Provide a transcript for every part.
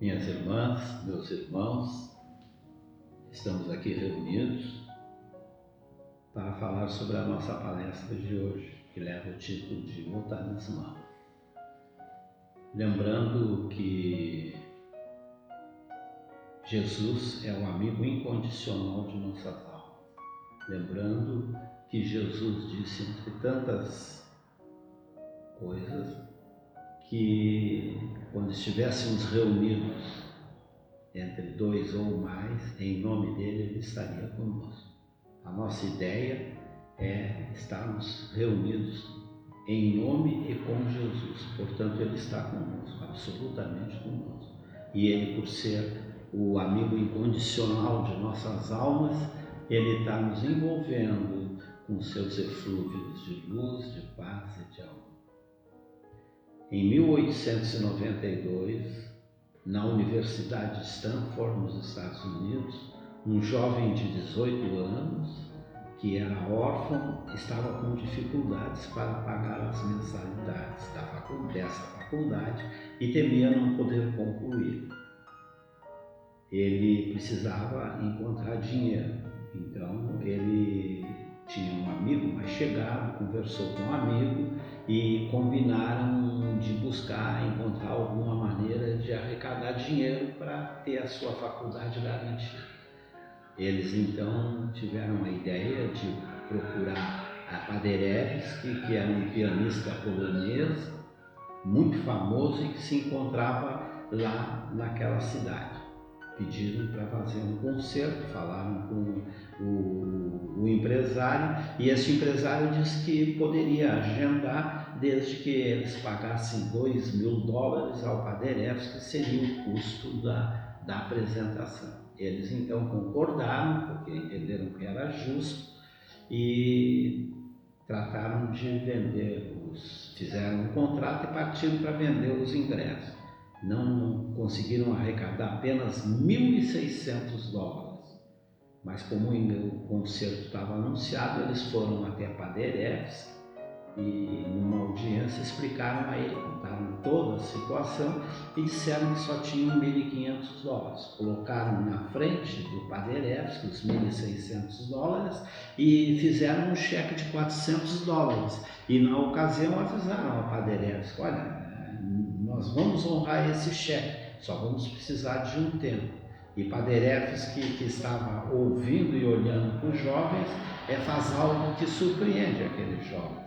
Minhas irmãs, meus irmãos, estamos aqui reunidos para falar sobre a nossa palestra de hoje, que leva o título de O Talismã. Lembrando que Jesus é o amigo incondicional de nossas almas. Lembrando que Jesus disse, entre tantas coisas, que quando estivéssemos reunidos entre dois ou mais, em nome dele, ele estaria conosco. A nossa ideia é estarmos reunidos em nome e com Jesus. Portanto, ele está conosco, absolutamente conosco. E ele, por ser o amigo incondicional de nossas almas, ele está nos envolvendo com seus eflúvios de luz, de paz e de amor. Em 1892, na Universidade de Stanford, nos Estados Unidos, um jovem de 18 anos, que era órfão, estava com dificuldades para pagar as mensalidades dessa faculdade e temia não poder concluir. Ele precisava encontrar dinheiro, então ele tinha um amigo mais chegado, conversou com um amigo e combinaram de encontrar alguma maneira de arrecadar dinheiro para ter a sua faculdade garantida. Eles então tiveram a ideia de procurar a Paderewski, que era um pianista polonês muito famoso e que se encontrava lá naquela cidade. Pediram para fazer um concerto, falaram com o empresário e esse empresário disse que poderia agendar desde que eles pagassem $2.000 ao Paderewski, que seria o custo da apresentação. Eles então concordaram, porque entenderam que era justo e trataram de fizeram um contrato e partiram para vender os ingressos. Não conseguiram arrecadar apenas $1.600, mas como o concerto estava anunciado, eles foram até a Paderewski e numa audiência explicaram a ele, contaram toda a situação e disseram que só tinham $1.500. Colocaram na frente do Paderewski os $1.600 e fizeram um cheque de $400. E na ocasião avisaram ao Paderewski, olha, nós vamos honrar esse cheque, só vamos precisar de um tempo. E Paderewski, que estava ouvindo e olhando para os jovens, faz algo que surpreende aqueles jovens.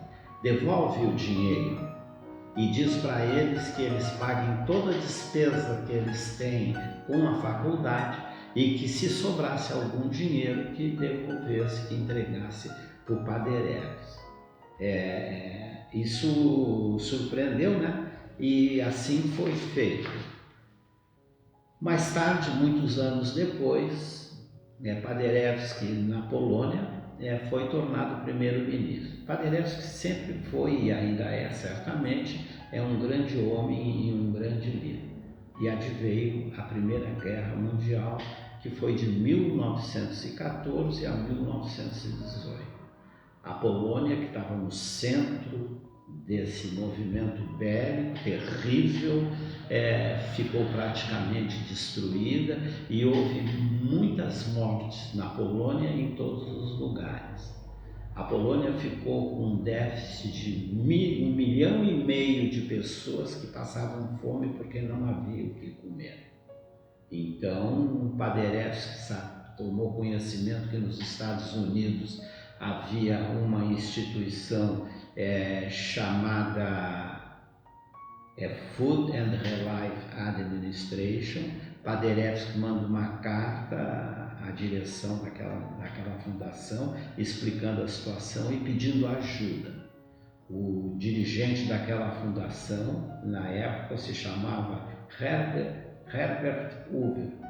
Devolve o dinheiro e diz para eles que eles paguem toda a despesa que eles têm com a faculdade e que se sobrasse algum dinheiro que devolvesse, que entregasse para o Paderewski. Isso surpreendeu, né? E assim foi feito. Mais tarde, muitos anos depois, Paderewski, na Polônia, foi tornado primeiro-ministro. Paderewski sempre foi e ainda é, certamente, um grande homem e um grande líder. E adveio a Primeira Guerra Mundial, que foi de 1914 a 1918. A Polônia, que estava no centro desse movimento bélico terrível, ficou praticamente destruída e houve muitas mortes na Polônia em todos os lugares. A Polônia ficou com um déficit de 1,5 milhão de pessoas que passavam fome porque não havia o que comer. Então, o Paderewski tomou conhecimento que nos Estados Unidos havia uma instituição chamada Food and Relief Administration. Paderewski manda uma carta à direção daquela fundação explicando a situação e pedindo ajuda. O dirigente daquela fundação, na época, se chamava Herbert Hoover.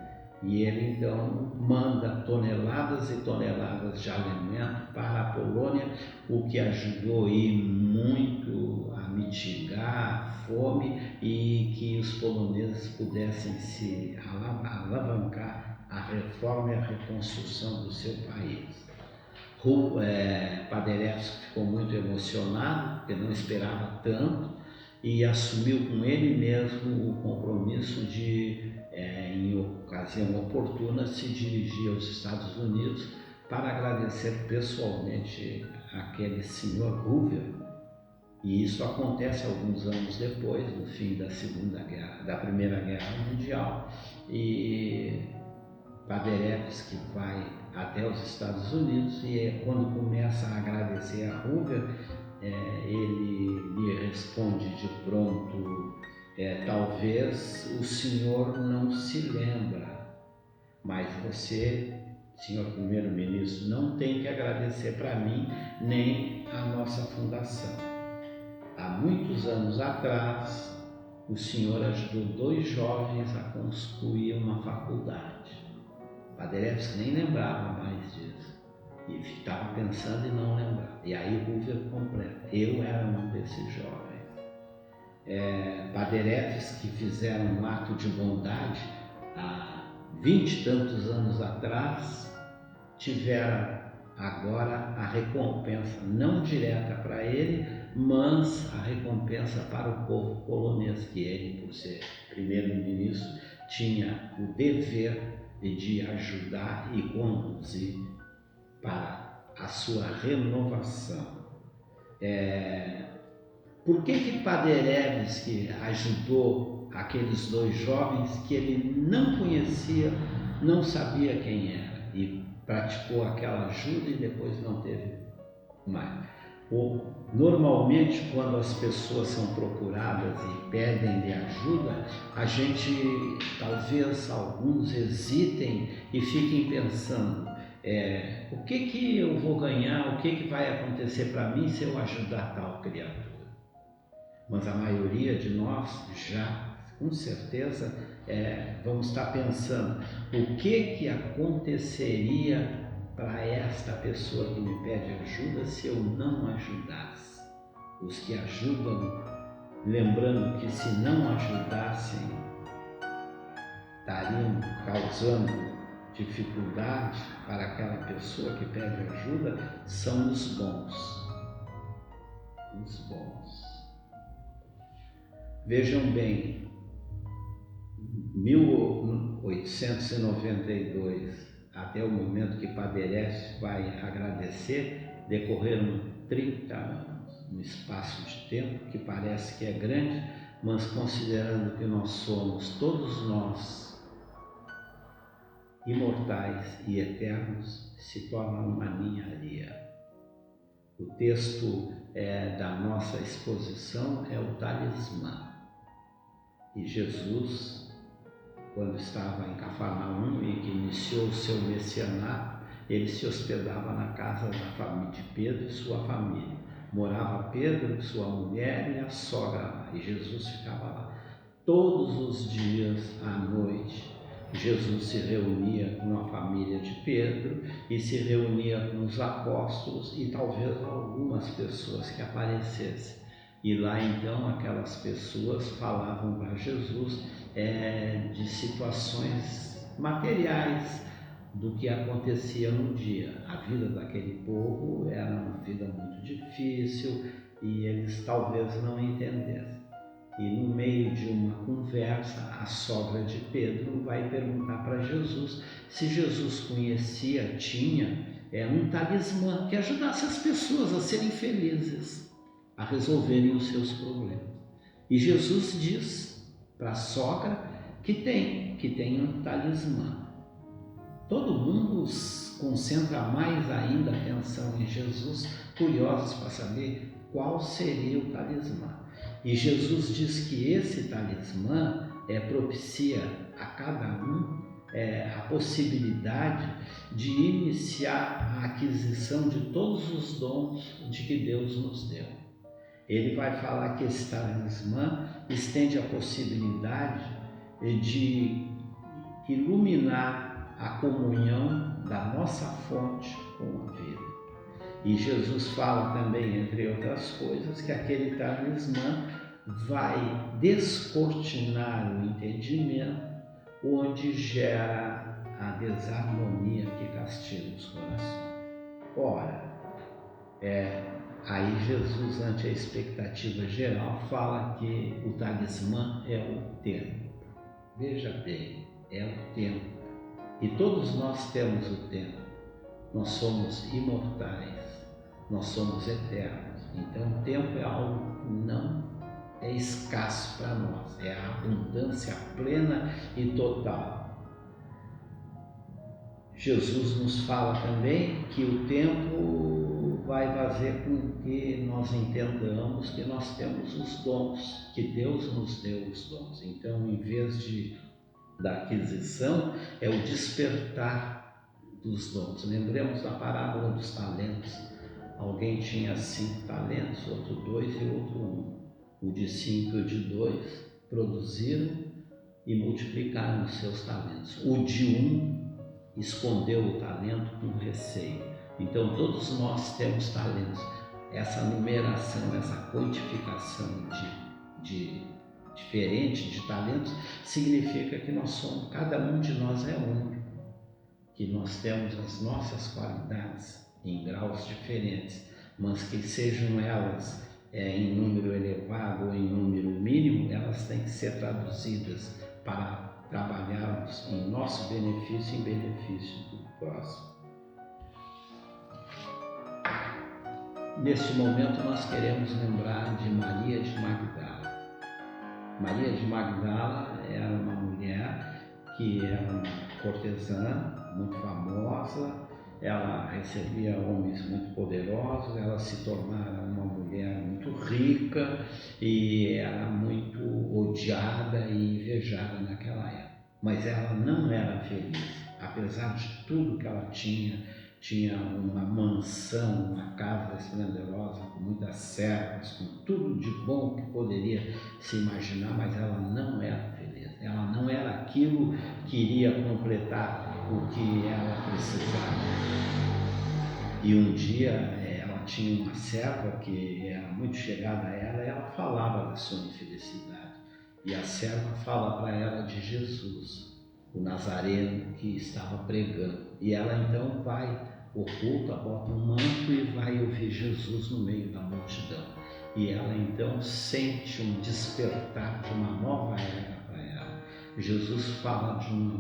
E ele então manda toneladas e toneladas de alimento para a Polônia, o que ajudou muito a mitigar a fome e que os poloneses pudessem se alavancar a reforma e a reconstrução do seu país. Paderewski ficou muito emocionado, porque não esperava tanto, e assumiu com ele mesmo o compromisso de em ocasião oportuna, se dirigia aos Estados Unidos para agradecer pessoalmente àquele senhor Hoover. E isso acontece alguns anos depois, no fim da Primeira Guerra Mundial, e Paderewski vai até os Estados Unidos e quando começa a agradecer a Hoover, ele lhe responde de pronto: talvez o senhor não se lembra, mas você, senhor primeiro-ministro, não tem que agradecer para mim nem a nossa fundação. Há muitos anos atrás, o senhor ajudou 2 jovens a construir uma faculdade. Paderewski nem lembrava mais disso e estava pensando em não lembrar. E aí Hoover completa: eu era um desses jovens. Paderewski fizeram um ato de bondade há 20 e tantos anos atrás, tiveram agora a recompensa não direta para ele, mas a recompensa para o povo polonês, que ele, por ser primeiro-ministro, tinha o dever de ajudar e conduzir para a sua renovação. Por que Paderewski ajudou aqueles 2 jovens que ele não conhecia, não sabia quem era, e praticou aquela ajuda e depois não teve mais? Normalmente, quando as pessoas são procuradas e pedem-lhe ajuda, a gente, talvez alguns hesitem e fiquem pensando: o que eu vou ganhar, o que vai acontecer para mim se eu ajudar tal criatura? Mas a maioria de nós já, com certeza, vamos estar pensando: o que aconteceria para esta pessoa que me pede ajuda se eu não ajudasse? Os que ajudam, lembrando que se não ajudassem, estariam causando dificuldade para aquela pessoa que pede ajuda, são os bons. Os bons. Vejam bem, 1892 até o momento que Paderewski vai agradecer, decorreram 30 anos, um espaço de tempo que parece que é grande, mas considerando que nós somos, todos nós, imortais e eternos, se torna uma ninharia. O texto da nossa exposição é o talismã. E Jesus, quando estava em Cafarnaum e que iniciou o seu messianato, ele se hospedava na casa de Pedro e sua família. Morava Pedro, sua mulher e a sogra lá, e Jesus ficava lá. Todos os dias à noite, Jesus se reunia com a família de Pedro e se reunia com os apóstolos e talvez algumas pessoas que aparecessem. E lá então aquelas pessoas falavam para Jesus de situações materiais do que acontecia no dia. A vida daquele povo era uma vida muito difícil e eles talvez não entendessem. E no meio de uma conversa, a sogra de Pedro vai perguntar para Jesus se Jesus conhecia, tinha um talismã que ajudasse as pessoas a serem felizes, a resolverem os seus problemas. E Jesus diz para a sogra que tem um talismã. Todo mundo concentra mais ainda a atenção em Jesus, curiosos para saber qual seria o talismã. E Jesus diz que esse talismã propicia a cada um a possibilidade de iniciar a aquisição de todos os dons de que Deus nos deu. Ele vai falar que esse talismã estende a possibilidade de iluminar a comunhão da nossa fonte com a vida. E Jesus fala também, entre outras coisas, que aquele talismã vai descortinar o entendimento, onde gera a desarmonia que castiga os corações. Ora, aí Jesus, ante a expectativa geral, fala que o talismã é o tempo. Veja bem, é o tempo. E todos nós temos o tempo. Nós somos imortais, nós somos eternos. Então o tempo é algo que não é escasso para nós, é a abundância plena e total. Jesus nos fala também que o tempo vai fazer com que nós entendamos que nós temos os dons, que Deus nos deu os dons. Então, em vez da aquisição, é o despertar dos dons. Lembremos da parábola dos talentos. Alguém tinha 5 talentos, outro 2 e outro 1. O de 5 e o de 2 produziram e multiplicaram os seus talentos. O de 1 escondeu o talento com receio. Então todos nós temos talentos. Essa numeração, essa quantificação de diferente de talentos significa que nós somos, cada um de nós é único, que nós temos as nossas qualidades em graus diferentes, mas que sejam elas em número elevado ou em número mínimo, elas têm que ser traduzidas para trabalharmos em nosso benefício e em benefício do próximo. Neste momento nós queremos lembrar de Maria de Magdala. Maria de Magdala era uma mulher que era uma cortesã muito famosa, ela recebia homens muito poderosos, ela se tornara uma mulher muito rica e era muito odiada e invejada naquela época. Mas ela não era feliz, apesar de tudo que ela tinha uma mansão, uma casa esplendorosa, com muitas servas, com tudo de bom que poderia se imaginar, mas ela não era feliz. Ela não era aquilo que iria completar o que ela precisava. E um dia ela tinha uma serva que era muito chegada a ela e ela falava da sua infelicidade. E a serva fala para ela de Jesus, o Nazareno que estava pregando. E ela então vai, oculta, bota um manto e vai ouvir Jesus no meio da multidão. E ela então sente um despertar de uma nova era para ela. Jesus fala de um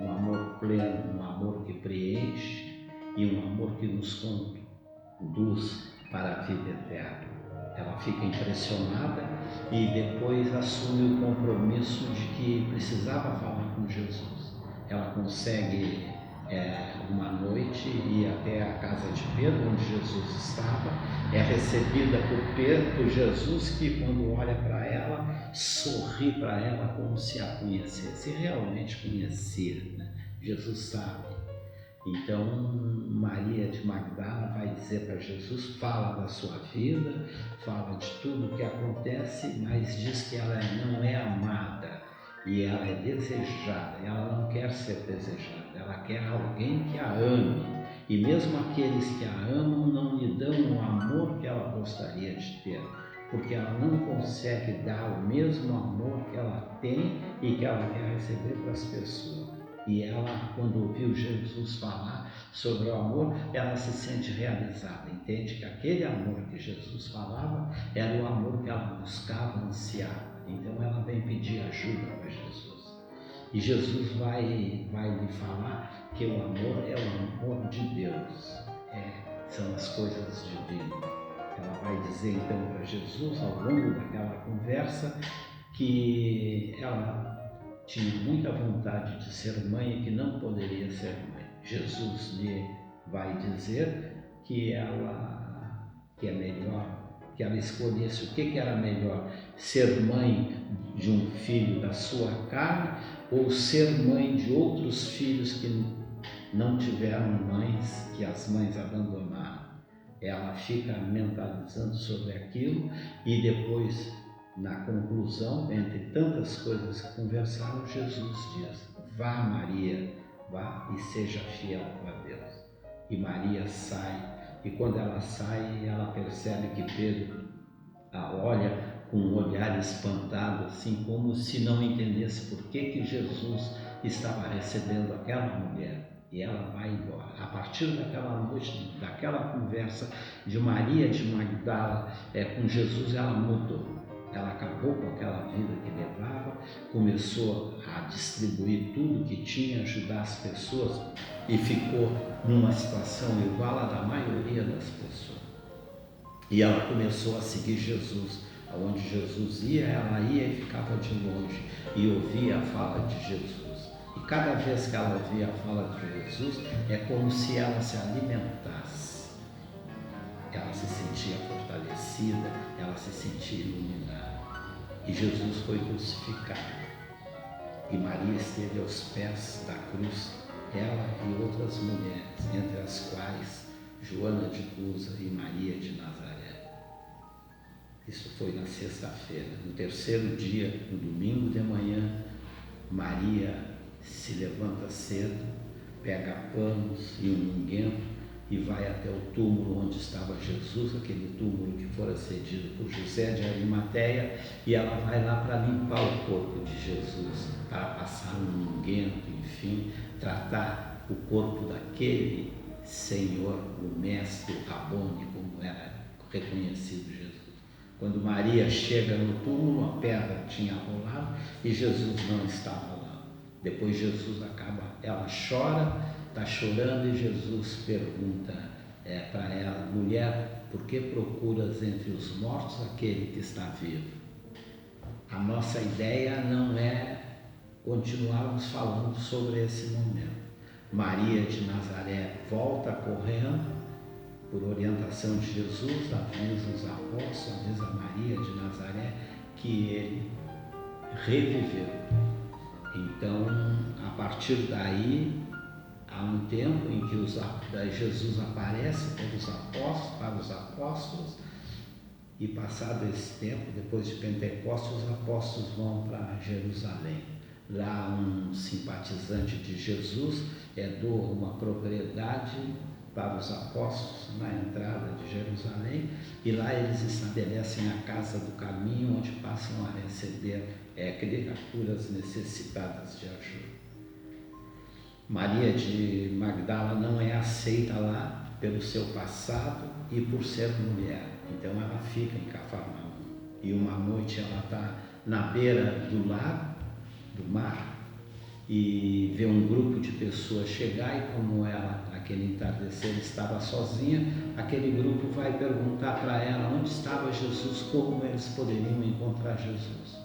amor pleno, um amor que preenche e um amor que nos conduz para a vida eterna. Ela fica impressionada e depois assume o compromisso de que precisava falar com Jesus. Ela consegue uma noite ir até a casa de Pedro, onde Jesus estava, é recebida por Jesus, que quando olha para ela, sorri para ela como se a conhecesse, realmente conhecia, né? Jesus sabe. Então Maria de Magdala vai dizer para Jesus, fala da sua vida, fala de tudo o que acontece, mas diz que ela não é amada e ela é desejada. Ela não quer ser desejada, ela quer alguém que a ame. E mesmo aqueles que a amam não lhe dão o amor que ela gostaria de ter, porque ela não consegue dar o mesmo amor que ela tem e que ela quer receber para as pessoas. E ela, quando ouviu Jesus falar sobre o amor, ela se sente realizada, entende que aquele amor que Jesus falava era o amor que ela buscava, ansiava. Então ela vem pedir ajuda para Jesus. E Jesus vai lhe falar que o amor é o amor de Deus, são as coisas divinas. Ela vai dizer então para Jesus, ao longo daquela conversa, que ela tinha muita vontade de ser mãe e que não poderia ser mãe. Jesus lhe vai dizer que é melhor, que ela escolhesse o que era melhor, ser mãe de um filho da sua carne ou ser mãe de outros filhos que não tiveram mães, que as mães abandonaram. Ela fica mentalizando sobre aquilo e depois, na conclusão, entre tantas coisas que conversaram, Jesus diz: vá Maria, vá e seja fiel para Deus. E Maria sai, e quando ela sai, ela percebe que Pedro a olha com um olhar espantado, assim como se não entendesse por que Jesus estava recebendo aquela mulher. E ela vai embora. A partir daquela noite, daquela conversa de Maria de Magdala com Jesus, ela mudou. ela acabou com aquela vida que levava, começou a distribuir tudo que tinha, ajudar as pessoas e ficou numa situação igual à da maioria das pessoas. E ela começou a seguir Jesus. Aonde Jesus ia, ela ia e ficava de longe e ouvia a fala de Jesus. E cada vez que ela ouvia a fala de Jesus, é como se ela se alimentasse. Ela se sentia fortalecida, ela se sentia iluminada. E Jesus foi crucificado. E Maria esteve aos pés da cruz, ela e outras mulheres, entre as quais Joana de Cusa e Maria de Nazaré. Isso foi na sexta-feira. No terceiro dia, no domingo de manhã, Maria se levanta cedo, pega panos e um unguento e vai até o túmulo onde estava Jesus, aquele túmulo que fora cedido por José de Arimateia, e ela vai lá para limpar o corpo de Jesus, para passar um unguento, enfim, tratar o corpo daquele Senhor, o Mestre, o Rabone, como era reconhecido Jesus. Quando Maria chega no túmulo, a pedra tinha rolado e Jesus não estava lá. Depois Jesus acaba, ela chora, está chorando e Jesus pergunta para ela: mulher, por que procuras entre os mortos aquele que está vivo? A nossa ideia não é continuarmos falando sobre esse momento. Maria de Nazaré volta correndo, por orientação de Jesus, avisa os apóstolos, avisa Maria de Nazaré que ele reviveu. Então, a partir daí, há um tempo em que Jesus aparece para os apóstolos, e passado esse tempo, depois de Pentecostes, os apóstolos vão para Jerusalém. Lá um simpatizante de Jesus doa uma propriedade para os apóstolos na entrada de Jerusalém, e lá eles estabelecem a casa do caminho, onde passam a receber criaturas necessitadas de ajuda. Maria de Magdala não é aceita lá pelo seu passado e por ser mulher, então ela fica em Cafarnaum. E uma noite ela está na beira do mar, e vê um grupo de pessoas chegar, e como ela, naquele entardecer, estava sozinha, aquele grupo vai perguntar para ela onde estava Jesus, como eles poderiam encontrar Jesus.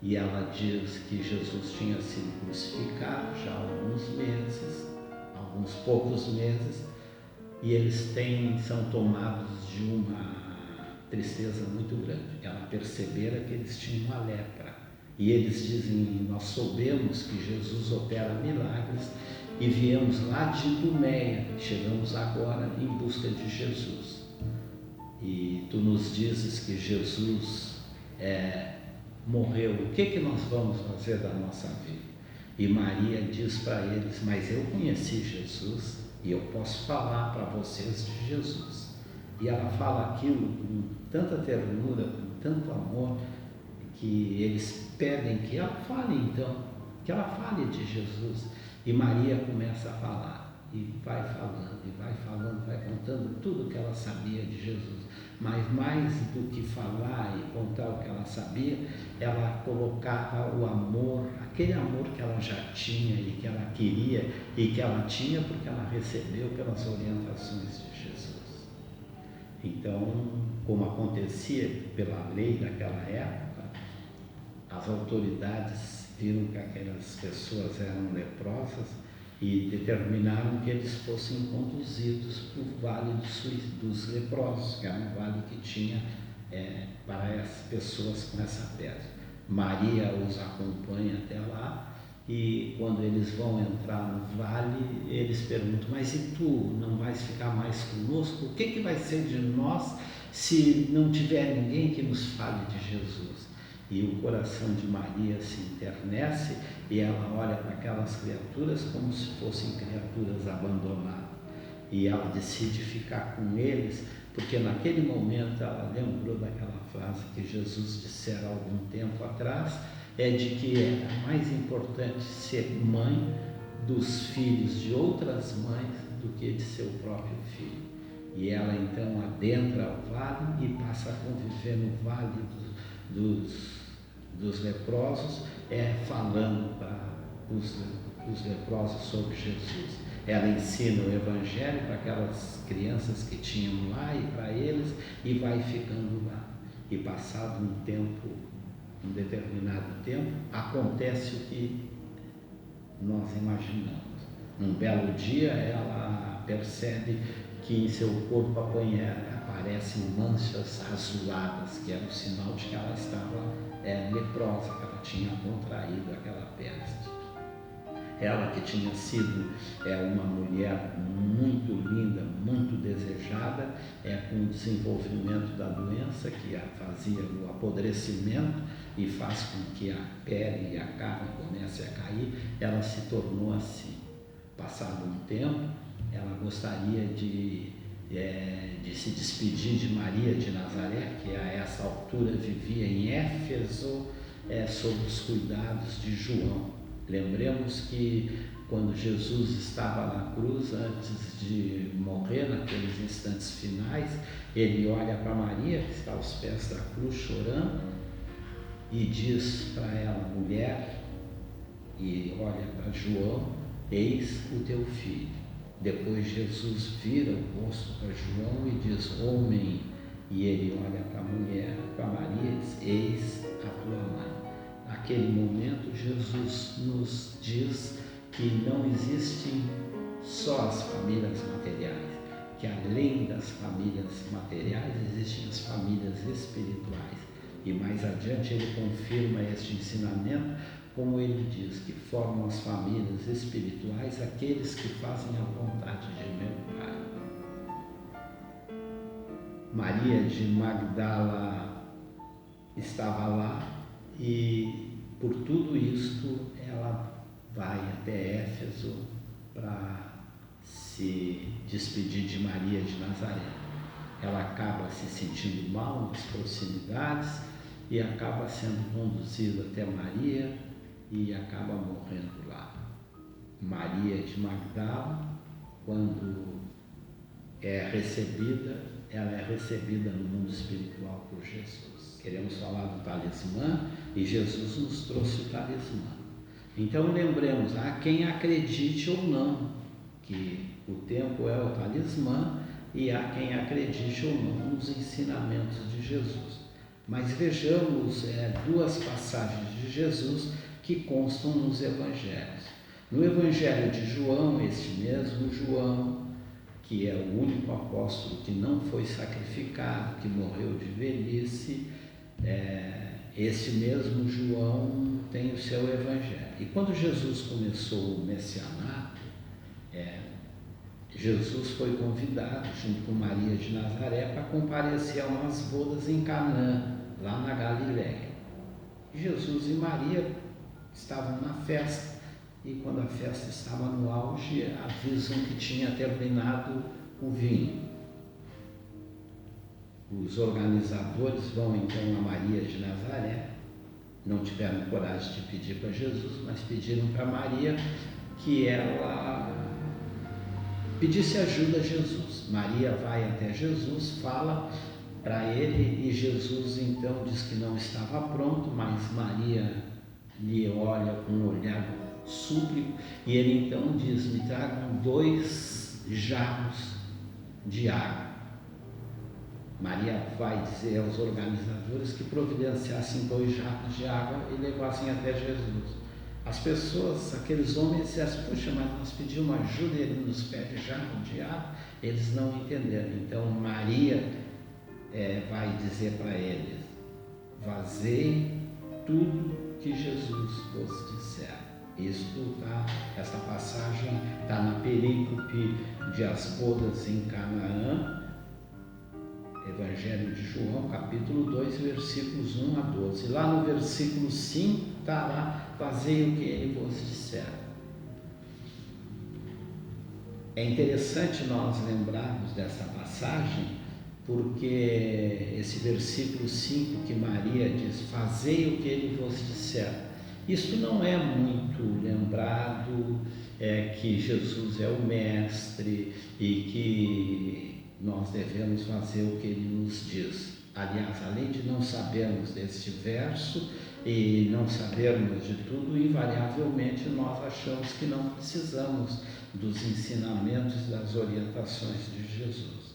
E ela diz que Jesus tinha sido crucificado já há alguns poucos meses, e eles são tomados de uma tristeza muito grande. Ela percebera que eles tinham a lepra. E eles dizem: nós soubemos que Jesus opera milagres e viemos lá de Idumeia, chegamos agora em busca de Jesus. E tu nos dizes que Jesus morreu, o que nós vamos fazer da nossa vida? E Maria diz para eles: mas eu conheci Jesus e eu posso falar para vocês de Jesus. E ela fala aquilo com tanta ternura, com tanto amor, que eles pedem que ela fale então, que ela fale de Jesus. E Maria começa a falar, e vai falando, vai contando tudo o que ela sabia de Jesus. Mas mais do que falar e contar o que ela sabia, ela colocava o amor, aquele amor que ela já tinha e que ela queria, e que ela tinha porque ela recebeu pelas orientações de Jesus. Então, como acontecia pela lei daquela época, as autoridades viram que aquelas pessoas eram leprosas e determinaram que eles fossem conduzidos para o Vale dos Leprosos, que era um vale que tinha para as pessoas com essa pedra. Maria os acompanha até lá, e quando eles vão entrar no vale, eles perguntam: mas e tu, não vais ficar mais conosco? O que vai ser de nós se não tiver ninguém que nos fale de Jesus? E o coração de Maria se enternece, e ela olha para aquelas criaturas como se fossem criaturas abandonadas. E ela decide ficar com eles, porque naquele momento ela lembrou daquela frase que Jesus dissera há algum tempo atrás, de que era mais importante ser mãe dos filhos de outras mães do que de seu próprio filho. E ela então adentra o vale e passa a conviver no vale dos leprosos, falando para os leprosos sobre Jesus. Ela ensina o Evangelho para aquelas crianças que tinham lá e para eles, e vai ficando lá. E passado um determinado tempo, acontece o que nós imaginamos. Num belo dia, ela percebe que em seu corpo aparecem manchas azuladas, que era o sinal de que ela estava leprosa, que ela tinha contraído aquela peste. Ela que tinha sido uma mulher muito linda, muito desejada, com o desenvolvimento da doença que fazia o apodrecimento e faz com que a pele e a carne comece a cair, ela se tornou assim. Passado um tempo, ela gostaria de se despedir de Maria de Nazaré, que a essa altura vivia em Éfeso, sob os cuidados de João. Lembremos que quando Jesus estava na cruz, antes de morrer, naqueles instantes finais, ele olha para Maria, que está aos pés da cruz chorando, e diz para ela: mulher, e olha para João: eis o teu filho. Depois Jesus vira o rosto para João e diz: homem, e ele olha para a mulher, para Maria, e diz: eis a tua mãe. Naquele momento, Jesus nos diz que não existem só as famílias materiais, que além das famílias materiais existem as famílias espirituais. E mais adiante ele confirma este ensinamento, como ele diz, que formam as famílias espirituais aqueles que fazem a vontade de meu Pai. Maria de Magdala estava lá e, por tudo isto, ela vai até Éfeso para se despedir de Maria de Nazaré. Ela acaba se sentindo mal nas proximidades e acaba sendo conduzida até Maria e acaba morrendo lá. Maria de Magdala, quando ela é recebida no mundo espiritual por Jesus. Queremos falar do talismã e Jesus nos trouxe o talismã. Então lembremos, há quem acredite ou não que o tempo é o talismã e há quem acredite ou não nos ensinamentos de Jesus. Mas vejamos duas passagens de Jesus que constam nos evangelhos. No evangelho de João, este mesmo João, que é o único apóstolo que não foi sacrificado, que morreu de velhice, esse mesmo João tem o seu evangelho. E quando Jesus começou o messianato, Jesus foi convidado, junto com Maria de Nazaré, para comparecer a umas bodas em Canaã, lá na Galiléia. Jesus e Maria estavam na festa, e quando a festa estava no auge, avisam que tinha terminado o vinho. Os organizadores vão então a Maria de Nazaré, não tiveram coragem de pedir para Jesus, mas pediram para Maria que ela pedisse ajuda a Jesus. Maria vai até Jesus, fala para ele e Jesus então diz que não estava pronto, mas Maria lhe olha com um olhar súplico e ele então diz: me tragam 2 jarros de água. Maria vai dizer aos organizadores que providenciassem 2 jarros de água e levassem até Jesus. As pessoas, aqueles homens, disseram: puxa, mas nós pedimos ajuda e ele nos pede jarro de água. Eles não entenderam. Então Maria vai dizer para eles: vazei tudo que Jesus vos disser. Essa passagem está na perícope de As Bodas em Canaã, Evangelho de João, capítulo 2, versículos 1 a 12. Lá no versículo 5 está lá: fazei o que ele vos disser. É interessante nós lembrarmos dessa passagem, porque esse versículo 5 que Maria diz: fazei o que ele vos disser, isso não é muito lembrado, que Jesus é o mestre e que nós devemos fazer o que ele nos diz. Aliás, além de não sabermos deste verso e não sabermos de tudo, invariavelmente nós achamos que não precisamos dos ensinamentos e das orientações de Jesus.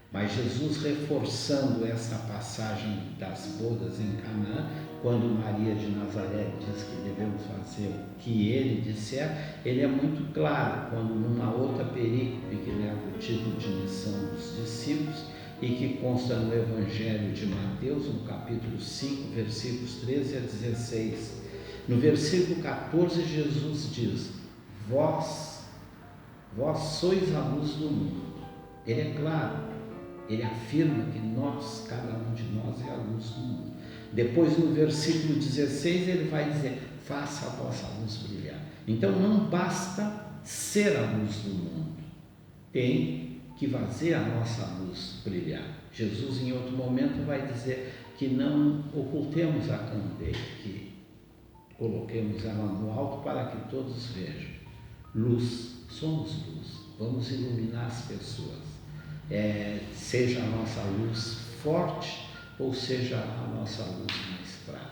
Mas Jesus, reforçando essa passagem das bodas em Canaã, quando Maria de Nazaré diz que devemos fazer o que ele disser, ele é muito claro quando numa outra perícope que leva o título de missão dos discípulos e que consta no Evangelho de Mateus, no capítulo 5, versículos 13 a 16. No versículo 14, Jesus diz: Vós sois a luz do mundo. Ele é claro. Ele afirma que nós, cada um de nós, é a luz do mundo. Depois, no versículo 16, ele vai dizer: faça a vossa luz brilhar. Então, não basta ser a luz do mundo. Tem que fazer a nossa luz brilhar. Jesus, em outro momento, vai dizer que não ocultemos a candeia, que coloquemos ela no alto para que todos vejam. Luz, somos luz. Vamos iluminar as pessoas. Seja a nossa luz forte ou seja a nossa luz mais fraca.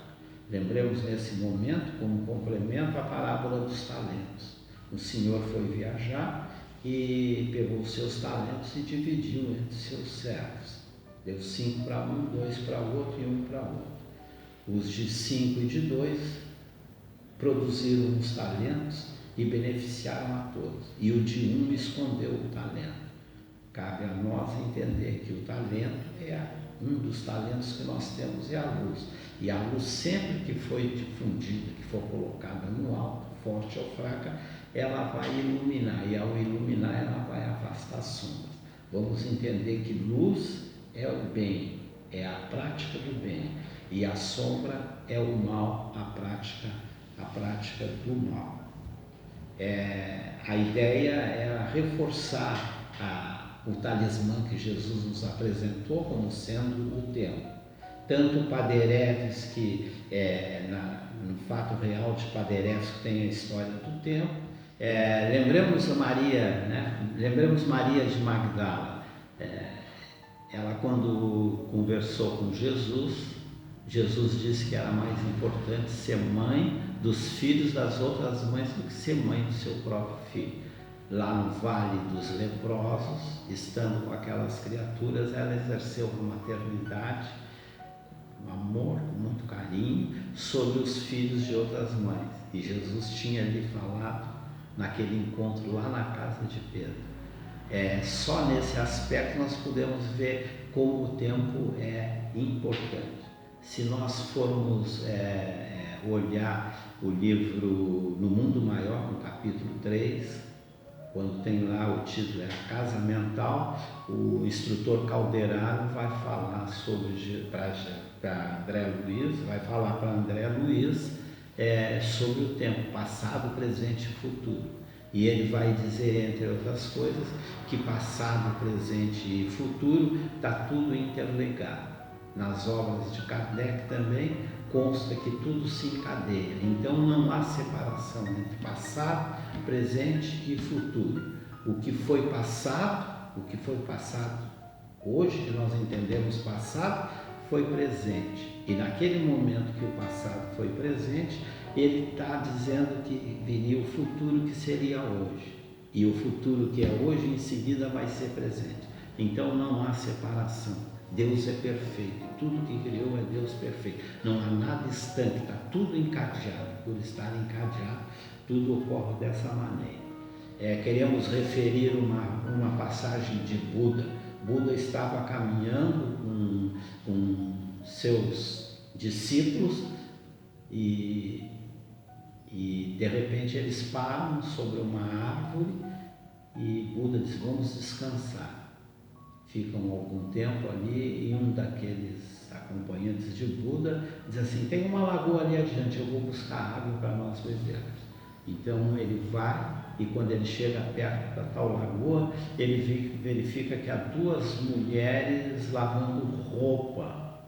Lembremos nesse momento, como complemento, a parábola dos talentos. O Senhor foi viajar e pegou os seus talentos e dividiu entre seus servos. Deu 5 para um, 2 para o outro e 1 para o outro. Os de 5 e de 2 produziram os talentos e beneficiaram a todos. E o de 1 escondeu o talento. Cabe a nós entender que o talento um dos talentos que nós temos é a luz. E a luz, sempre que foi difundida, que for colocada no alto, forte ou fraca, ela vai iluminar. E ao iluminar, ela vai afastar sombras. Vamos entender que luz é o bem, é a prática do bem. E a sombra é o mal, a prática do mal. A ideia era reforçar o talismã que Jesus nos apresentou como sendo o tempo. Tanto Padre que no fato real de Padre tem a história do tempo. Lembremos Maria, né? Lembremos Maria de Magdala. Ela, quando conversou com Jesus disse que era mais importante ser mãe dos filhos das outras mães do que ser mãe do seu próprio filho. Lá no Vale dos Leprosos, estando com aquelas criaturas, ela exerceu uma maternidade, um amor, com muito carinho, sobre os filhos de outras mães. E Jesus tinha lhe falado naquele encontro lá na casa de Pedro. Só nesse aspecto nós podemos ver como o tempo é importante. Se nós formos olhar o livro No Mundo Maior, no capítulo 3, quando tem lá o título A Casa Mental, o instrutor Calderaro vai falar para André Luiz, sobre o tempo passado, presente e futuro. E ele vai dizer, entre outras coisas, que passado, presente e futuro está tudo interligado. Nas obras de Kardec também consta que tudo se encadeia. Então não há separação entre passado, presente e futuro. O que foi passado hoje, que nós entendemos passado, foi presente. E naquele momento que o passado foi presente, ele está dizendo que viria o futuro que seria hoje. E o futuro que é hoje, em seguida, vai ser presente. Então não há separação. Deus é perfeito, tudo que criou é Deus perfeito. Não há nada estanque, está tudo encadeado. Por estar encadeado, tudo ocorre dessa maneira. Queremos referir uma passagem de Buda. Buda estava caminhando com seus discípulos e de repente eles param sobre uma árvore e Buda diz: vamos descansar. Ficam algum tempo ali e um daqueles acompanhantes de Buda diz assim: tem uma lagoa ali adiante, eu vou buscar água para nós bebermos. Então ele vai e quando ele chega perto da tal lagoa, ele verifica que há 2 mulheres lavando roupa.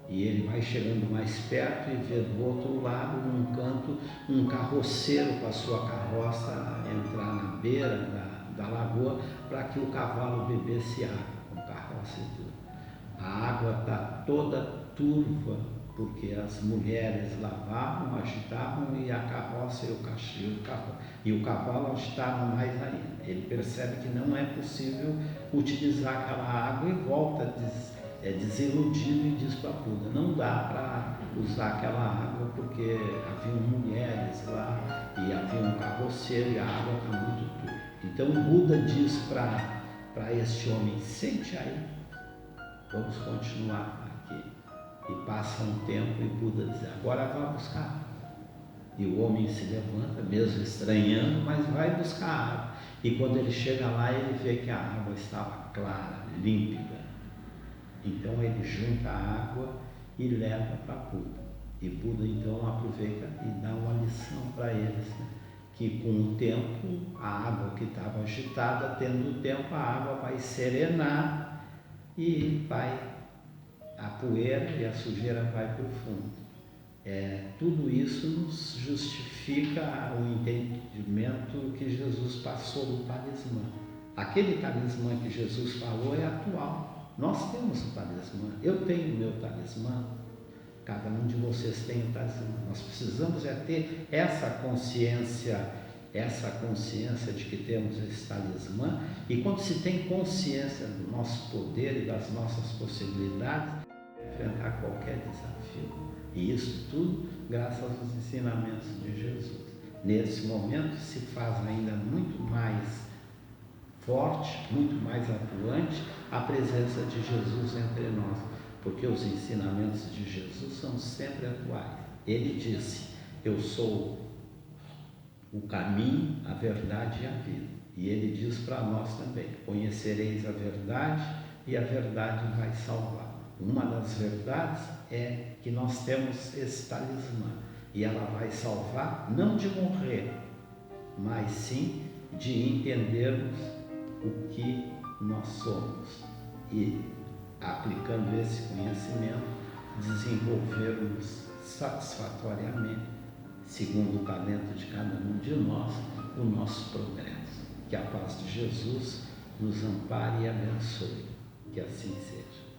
E ele vai chegando mais perto e vê do outro lado, num canto, um carroceiro com a sua carroça entrar na beira da lagoa para que o cavalo bebesse água. carroça e tudo. A água está toda turva, porque as mulheres lavavam, agitavam e a carroça e o cavalo agitavam mais ainda. Ele percebe que não é possível utilizar aquela água e volta desiludido e diz para Buda: não dá para usar aquela água porque haviam mulheres lá e havia um carroceiro e a água está muito turva. Então o Buda diz para este homem: sente aí, vamos continuar aqui. E passa um tempo e Buda diz: agora vá buscar. E o homem se levanta, mesmo estranhando, mas vai buscar água. E quando ele chega lá, ele vê que a água estava clara, límpida. Então ele junta a água e leva para Buda. E Buda então aproveita e dá uma lição para eles, né? Que com o tempo, a água que estava agitada, tendo o tempo, a água vai serenar e a poeira e a sujeira vai para o fundo. Tudo isso nos justifica o entendimento que Jesus passou do talismã. Aquele talismã que Jesus falou é atual. Nós temos o talismã. Eu tenho o meu talismã. Cada um de vocês tem o talismã. Nós precisamos ter essa consciência de que temos esse talismã. E quando se tem consciência do nosso poder e das nossas possibilidades, enfrentar qualquer desafio. E isso tudo graças aos ensinamentos de Jesus. Nesse momento se faz ainda muito mais forte, muito mais atuante a presença de Jesus entre nós, porque os ensinamentos de Jesus são sempre atuais. Ele disse: eu sou o caminho, a verdade e a vida. E ele diz para nós também: conhecereis a verdade e a verdade vai salvar. Uma das verdades é que nós temos esse talismã e ela vai salvar não de morrer, mas sim de entendermos o que nós somos e, aplicando esse conhecimento, desenvolvermos satisfatoriamente, segundo o talento de cada um de nós, o nosso progresso. Que a paz de Jesus nos ampare e abençoe. Que assim seja.